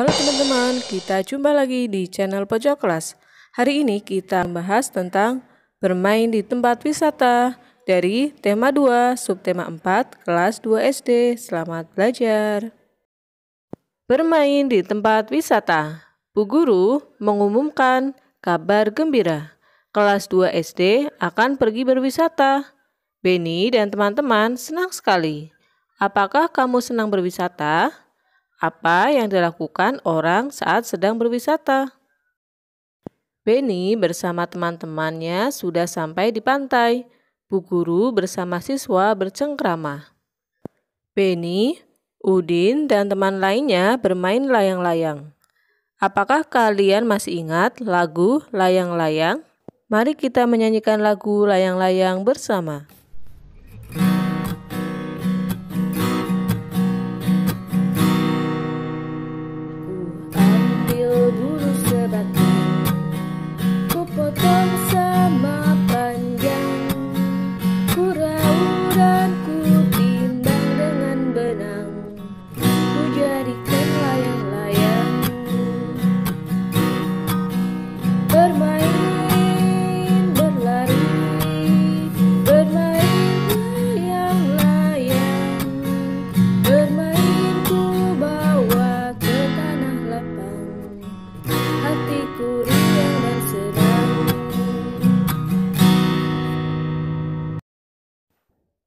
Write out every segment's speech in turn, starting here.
Halo teman-teman, kita jumpa lagi di channel Pojok Kelas. Hari ini kita membahas tentang bermain di tempat wisata dari tema 2, subtema 4, kelas 2 SD. Selamat belajar. Bermain di tempat wisata. Bu Guru mengumumkan kabar gembira. Kelas 2 SD akan pergi berwisata. Benny dan teman-teman senang sekali. Apakah kamu senang berwisata? Apa yang dilakukan orang saat sedang berwisata? Benny bersama teman-temannya sudah sampai di pantai. Bu Guru bersama siswa bercengkrama. Benny, Udin, dan teman lainnya bermain layang-layang. Apakah kalian masih ingat lagu layang-layang? Mari kita menyanyikan lagu layang-layang bersama.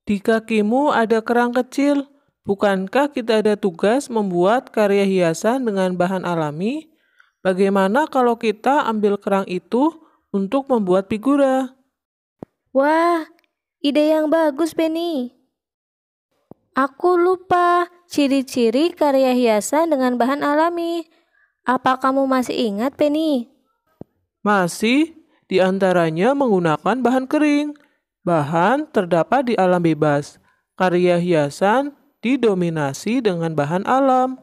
Di kakimu ada kerang kecil. Bukankah kita ada tugas membuat karya hiasan dengan bahan alami? Bagaimana kalau kita ambil kerang itu untuk membuat figura? Wah, ide yang bagus, Benny. Aku lupa ciri-ciri karya hiasan dengan bahan alami. Apa kamu masih ingat, Benny? Masih, di antaranya menggunakan bahan kering. Bahan terdapat di alam bebas. Karya hiasan didominasi dengan bahan alam.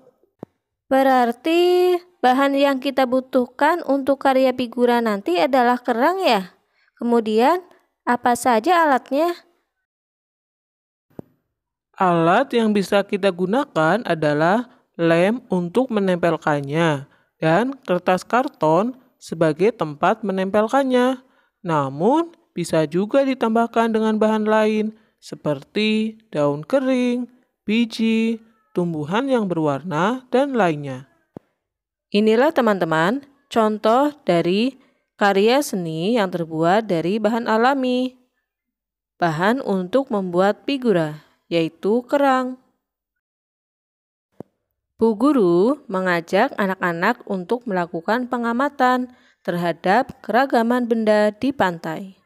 Berarti bahan yang kita butuhkan untuk karya figura nanti adalah kerang ya? Kemudian, apa saja alatnya? Alat yang bisa kita gunakan adalah lem untuk menempelkannya dan kertas karton sebagai tempat menempelkannya. Namun, bisa juga ditambahkan dengan bahan lain seperti daun kering, biji, tumbuhan yang berwarna, dan lainnya. Inilah teman-teman contoh dari karya seni yang terbuat dari bahan alami. Bahan untuk membuat figura, yaitu kerang. Bu Guru mengajak anak-anak untuk melakukan pengamatan terhadap keragaman benda di pantai.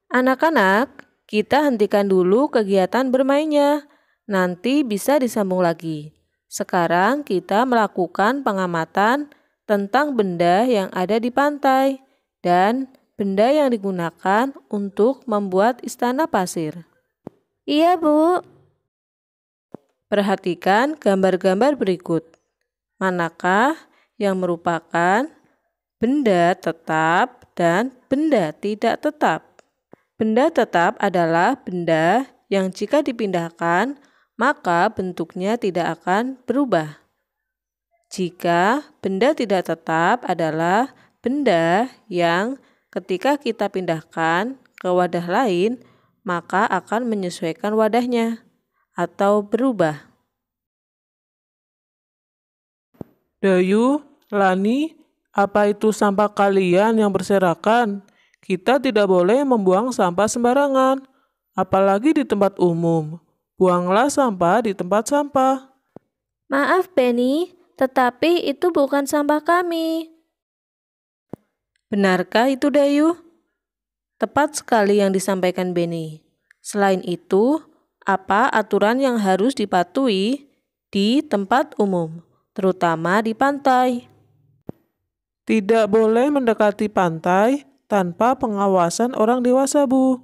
Anak-anak, kita hentikan dulu kegiatan bermainnya. Nanti bisa disambung lagi. Sekarang kita melakukan pengamatan tentang benda yang ada di pantai dan benda yang digunakan untuk membuat istana pasir. Iya, Bu. Perhatikan gambar-gambar berikut. Manakah yang merupakan benda tetap dan benda tidak tetap? Benda tetap adalah benda yang jika dipindahkan, maka bentuknya tidak akan berubah. Jika benda tidak tetap adalah benda yang ketika kita pindahkan ke wadah lain, maka akan menyesuaikan wadahnya atau berubah. Dayu, Lani, apa itu sampah kalian yang berserakan? Kita tidak boleh membuang sampah sembarangan, apalagi di tempat umum. Buanglah sampah di tempat sampah. Maaf, Benny, tetapi itu bukan sampah kami. Benarkah itu, Dayu? Tepat sekali yang disampaikan Benny. Selain itu, apa aturan yang harus dipatuhi di tempat umum, terutama di pantai? Tidak boleh mendekati pantai tanpa pengawasan orang dewasa, Bu.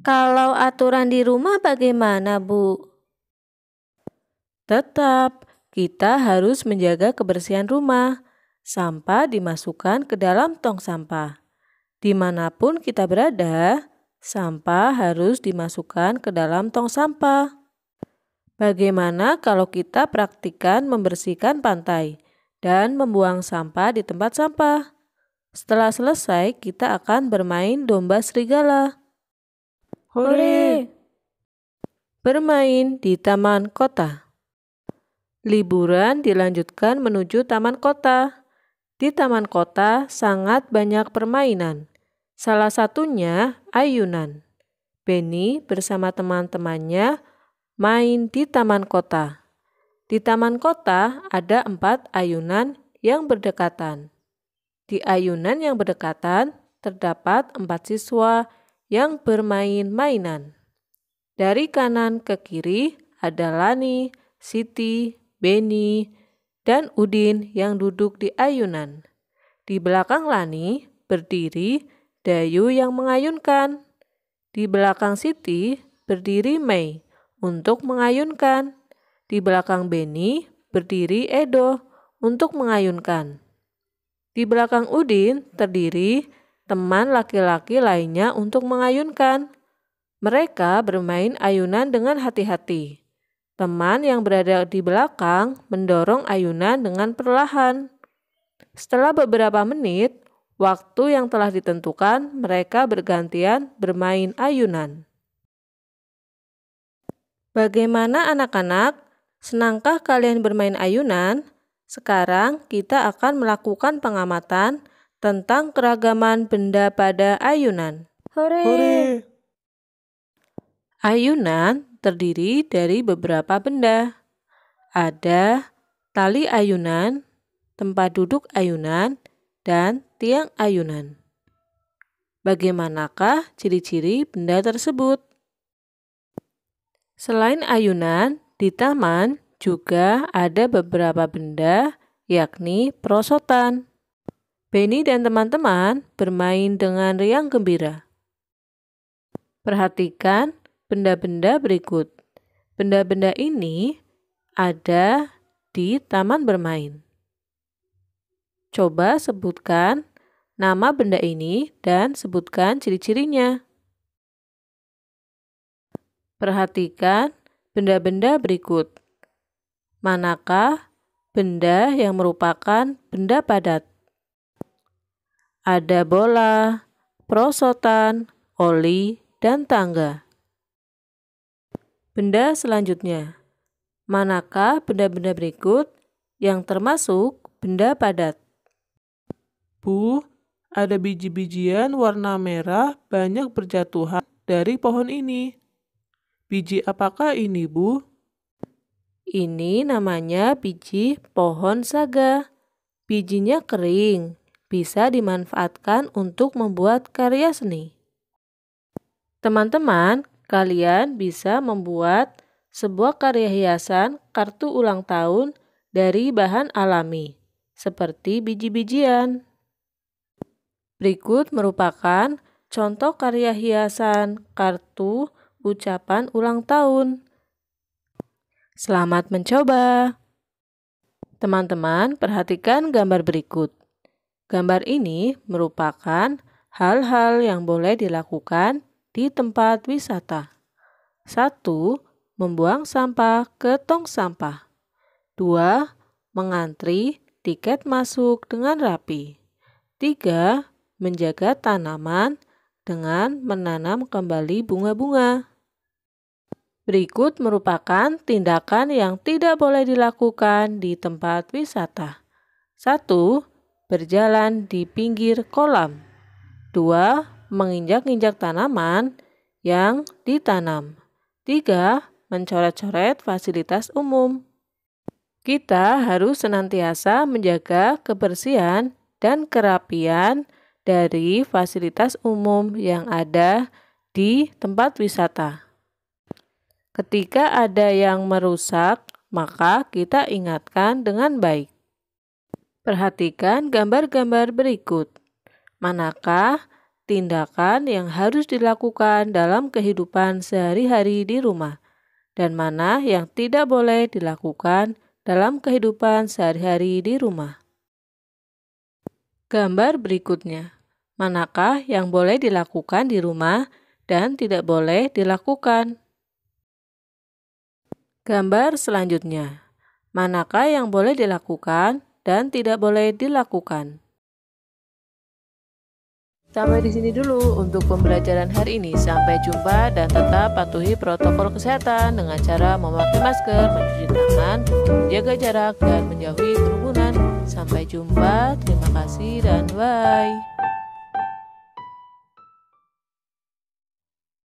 Kalau aturan di rumah bagaimana, Bu? Tetap, kita harus menjaga kebersihan rumah. Sampah dimasukkan ke dalam tong sampah. Dimanapun kita berada, sampah harus dimasukkan ke dalam tong sampah. Bagaimana kalau kita praktikkan membersihkan pantai? dan membuang sampah di tempat sampah. Setelah selesai, kita akan bermain domba serigala. Hore! Bermain di taman kota. Liburan dilanjutkan menuju taman kota. Di taman kota sangat banyak permainan. Salah satunya ayunan. Benny bersama teman-temannya main di taman kota. Di taman kota ada 4 ayunan yang berdekatan. Di ayunan yang berdekatan terdapat 4 siswa yang bermain mainan. Dari kanan ke kiri ada Lani, Siti, Benny, dan Udin yang duduk di ayunan. Di belakang Lani berdiri Dayu yang mengayunkan. Di belakang Siti berdiri Mei untuk mengayunkan. Di belakang Benny berdiri Edo untuk mengayunkan. Di belakang Udin terdiri teman laki-laki lainnya untuk mengayunkan. Mereka bermain ayunan dengan hati-hati. Teman yang berada di belakang mendorong ayunan dengan perlahan. Setelah beberapa menit, waktu yang telah ditentukan, mereka bergantian bermain ayunan. Bagaimana anak-anak? Senangkah kalian bermain ayunan? Sekarang kita akan melakukan pengamatan tentang keragaman benda pada ayunan. Hore! Ayunan terdiri dari beberapa benda. Ada tali ayunan, tempat duduk ayunan, dan tiang ayunan. Bagaimanakah ciri-ciri benda tersebut? Selain ayunan, di taman juga ada beberapa benda, yakni perosotan. Benny dan teman-teman bermain dengan riang gembira. Perhatikan benda-benda berikut. Benda-benda ini ada di taman bermain. Coba sebutkan nama benda ini dan sebutkan ciri-cirinya. Perhatikan benda-benda berikut. Manakah benda yang merupakan benda padat? Ada bola, perosotan, oli, dan tangga. Benda selanjutnya. Manakah benda-benda berikut yang termasuk benda padat? Bu, ada biji-bijian warna merah banyak berjatuhan dari pohon ini. Biji apakah ini, Bu? Ini namanya biji pohon saga. Bijinya kering, bisa dimanfaatkan untuk membuat karya seni. Teman-teman, kalian bisa membuat sebuah karya hiasan kartu ulang tahun dari bahan alami, seperti biji-bijian. Berikut merupakan contoh karya hiasan kartu ucapan ulang tahun. Selamat mencoba! Teman-teman, perhatikan gambar berikut. Gambar ini merupakan hal-hal yang boleh dilakukan di tempat wisata. 1. Membuang sampah ke tong sampah. 2. Mengantri tiket masuk dengan rapi. 3. Menjaga tanaman dengan menanam kembali bunga-bunga. Berikut merupakan tindakan yang tidak boleh dilakukan di tempat wisata. 1. Berjalan di pinggir kolam. 2. Menginjak-injak tanaman yang ditanam. 3. Mencoret-coret fasilitas umum. Kita harus senantiasa menjaga kebersihan dan kerapian dari fasilitas umum yang ada di tempat wisata. Ketika ada yang merusak, maka kita ingatkan dengan baik. Perhatikan gambar-gambar berikut. Manakah tindakan yang harus dilakukan dalam kehidupan sehari-hari di rumah, dan mana yang tidak boleh dilakukan dalam kehidupan sehari-hari di rumah? Gambar berikutnya. Manakah yang boleh dilakukan di rumah dan tidak boleh dilakukan? Gambar selanjutnya. Manakah yang boleh dilakukan dan tidak boleh dilakukan. Sampai di sini dulu untuk pembelajaran hari ini. Sampai jumpa dan tetap patuhi protokol kesehatan dengan cara memakai masker, mencuci tangan, menjaga jarak, dan menjauhi kerumunan. Sampai jumpa, terima kasih dan bye.